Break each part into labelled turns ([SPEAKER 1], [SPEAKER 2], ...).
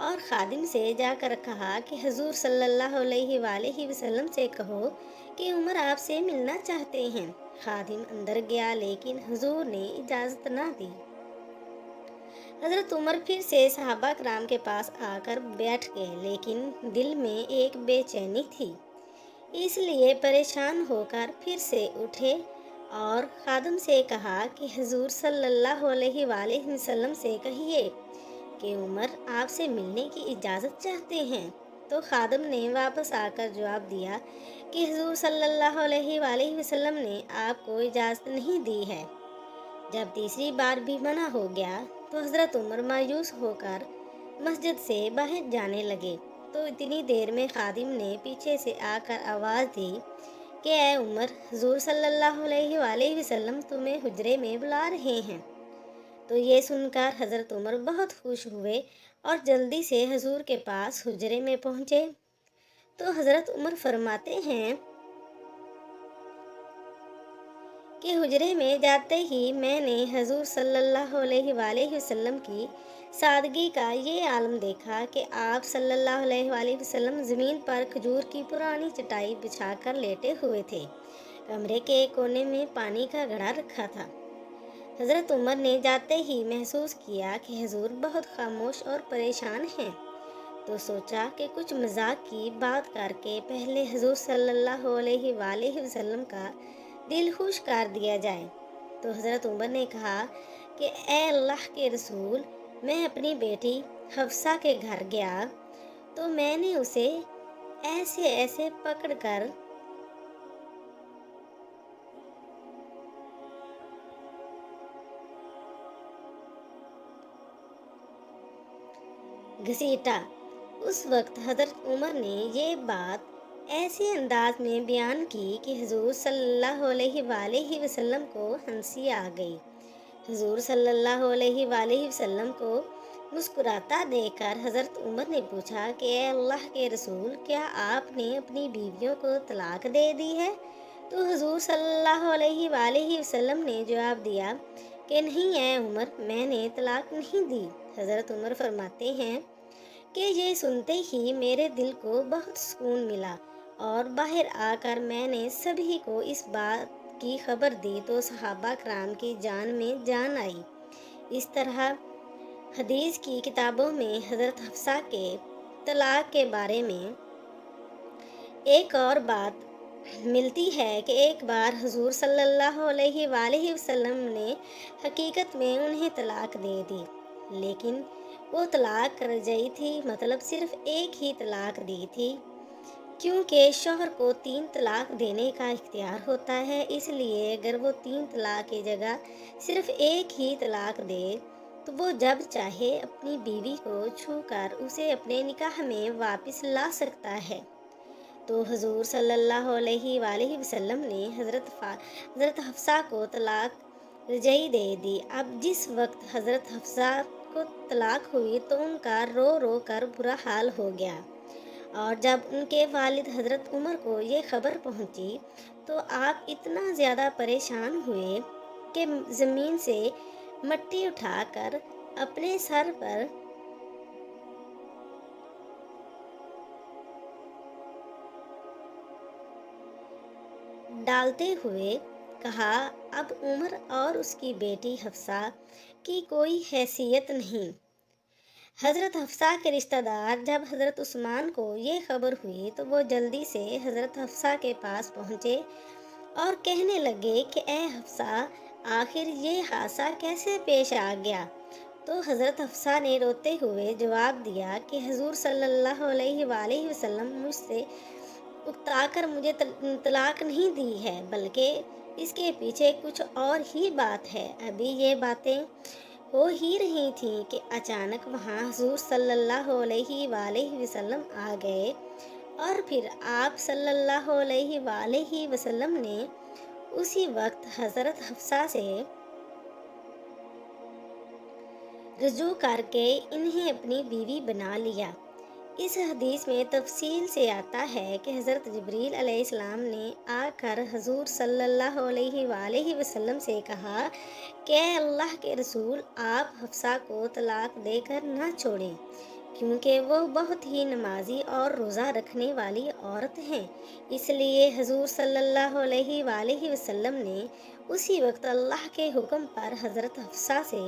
[SPEAKER 1] اور خادم سے جا کر کہا کہ حضور صلی اللہ علیہ وآلہ وسلم سے کہو کہ عمر آپ سے ملنا چاہتے ہیں۔ خادم اندر گیا لیکن حضور نے اجازت نہ دی۔ حضرت عمر پھر سے صحابہ کرام کے پاس آ کر بیٹھ گئے، لیکن دل میں ایک بے چینی تھی، اس لیے پریشان ہو کر پھر سے اٹھے اور خادم سے کہا کہ حضور صلی اللہ علیہ وآلہ وسلم سے کہیے کہ عمر آپ سے ملنے کی اجازت چاہتے ہیں۔ تو خادم نے واپس آ کر جواب دیا کہ حضور صلی اللہ علیہ وآلہ وسلم نے آپ کو اجازت نہیں دی ہے۔ جب تیسری بار بھی منع ہو گیا تو حضرت عمر مایوس ہو کر مسجد سے باہر جانے لگے، تو اتنی دیر میں خادم نے پیچھے سے آ کر آواز دی کہ اے عمر، حضور صلی اللہ علیہ وآلہ وسلم تمہیں حجرے میں بلا رہے ہیں۔ تو یہ سن کر حضرت عمر بہت خوش ہوئے اور جلدی سے حضور کے پاس حجرے میں پہنچے۔ تو حضرت عمر فرماتے ہیں کہ حجرے میں جاتے ہی میں نے حضور صلی اللہ علیہ وآلہ وسلم کی سادگی کا یہ عالم دیکھا کہ آپ صلی اللہ علیہ وآلہ وسلم زمین پر کھجور کی پرانی چٹائی بچھا کر لیٹے ہوئے تھے۔ کمرے کے ایک کونے میں پانی کا گھڑا رکھا تھا۔ حضرت عمر نے جاتے ہی محسوس کیا کہ حضور بہت خاموش اور پریشان ہیں، تو سوچا کہ کچھ مذاق کی بات کر کے پہلے حضور صلی اللہ علیہ وآلہ وسلم کا دل خوش کر دیا جائے۔ تو حضرت عمر نے کہا کہ اے اللہ کے رسول، میں اپنی بیٹی حفصہ کے گھر گیا تو میں نے اسے ایسے ایسے پکڑ کر گھسیٹا۔ اس وقت حضرت عمر نے یہ بات ایسے انداز میں بیان کی کہ حضور صلی اللہ علیہ وآلہ وسلم کو ہنسی آ گئی۔ حضور صلی اللہ علیہ وآلہ وسلم کو مسکراتا دیکھ کر حضرت عمر نے پوچھا کہ اے اللہ کے رسول، کیا آپ نے اپنی بیویوں کو طلاق دے دی ہے؟ تو حضور صلی اللہ علیہ وآلہ وسلم نے جواب دیا کہ نہیں اے عمر، میں نے طلاق نہیں دی۔ حضرت عمر فرماتے ہیں کہ یہ سنتے ہی میرے دل کو بہت سکون ملا اور باہر آ کر میں نے سبھی کو اس بات کی خبر دی تو صحابہ کرام کی جان میں جان آئی۔ اس طرح حدیث کی کتابوں میں حضرت حفصہ کے طلاق کے بارے میں ایک اور بات ملتی ہے کہ ایک بار حضور صلی اللہ علیہ وآلہ وسلم نے حقیقت میں انہیں طلاق دے دی، لیکن وہ طلاق رجعی تھی، مطلب صرف ایک ہی طلاق دی تھی۔ کیونکہ شوہر کو 3 طلاق دینے کا اختیار ہوتا ہے، اس لیے اگر وہ 3 طلاق کی جگہ صرف ایک ہی طلاق دے تو وہ جب چاہے اپنی بیوی کو چھو کر اسے اپنے نکاح میں واپس لا سکتا ہے۔ تو حضور صلی اللہ علیہ وآلہ وسلم نے حضرت حفصہ کو طلاق رجعی دے دی۔ اب جس وقت حضرت حفصہ کو طلاق ہوئی تو ان کا رو رو کر برا حال ہو گیا، اور جب ان کے والد حضرت عمر کو یہ خبر پہنچی تو آپ اتنا زیادہ پریشان ہوئے کہ زمین سے مٹی اٹھا کر اپنے سر پر ڈالتے ہوئے کہا، اب عمر اور اس کی بیٹی حفصہ کی کوئی حیثیت نہیں۔ حضرت حفصہ کے رشتہ دار جب حضرت عثمان کو یہ خبر ہوئی تو وہ جلدی سے حضرت حفصہ کے پاس پہنچے اور کہنے لگے کہ اے حفصہ، آخر یہ حادثہ کیسے پیش آ گیا؟ تو حضرت حفصہ نے روتے ہوئے جواب دیا کہ حضور صلی اللہ علیہ وآلہ وسلم مجھ سے اکتا کر مجھے طلاق نہیں دی ہے، بلکہ اس کے پیچھے کچھ اور ہی بات ہے۔ ابھی یہ باتیں ہو ہی رہی تھیں کہ اچانک وہاں حضور صلی اللہ علیہ وآلہ وسلم آ گئے، اور پھر آپ صلی اللہ علیہ وآلہ وسلم نے اسی وقت حضرت حفصہ سے رجوع کر کے انہیں اپنی بیوی بنا لیا۔ اس حدیث میں تفصیل سے آتا ہے کہ حضرت جبریل علیہ السلام نے آ کر حضور صلی اللہ علیہ وآلہ وسلم سے کہا کہ اے اللہ کے رسول، آپ حفصہ کو طلاق دے کر نہ چھوڑیں، کیونکہ وہ بہت ہی نمازی اور روزہ رکھنے والی عورت ہیں۔ اس لیے حضور صلی اللہ علیہ وآلہ وسلم نے اسی وقت اللہ کے حکم پر حضرت حفصہ سے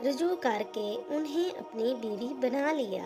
[SPEAKER 1] رجوع کر کے انہیں اپنی بیوی بنا لیا۔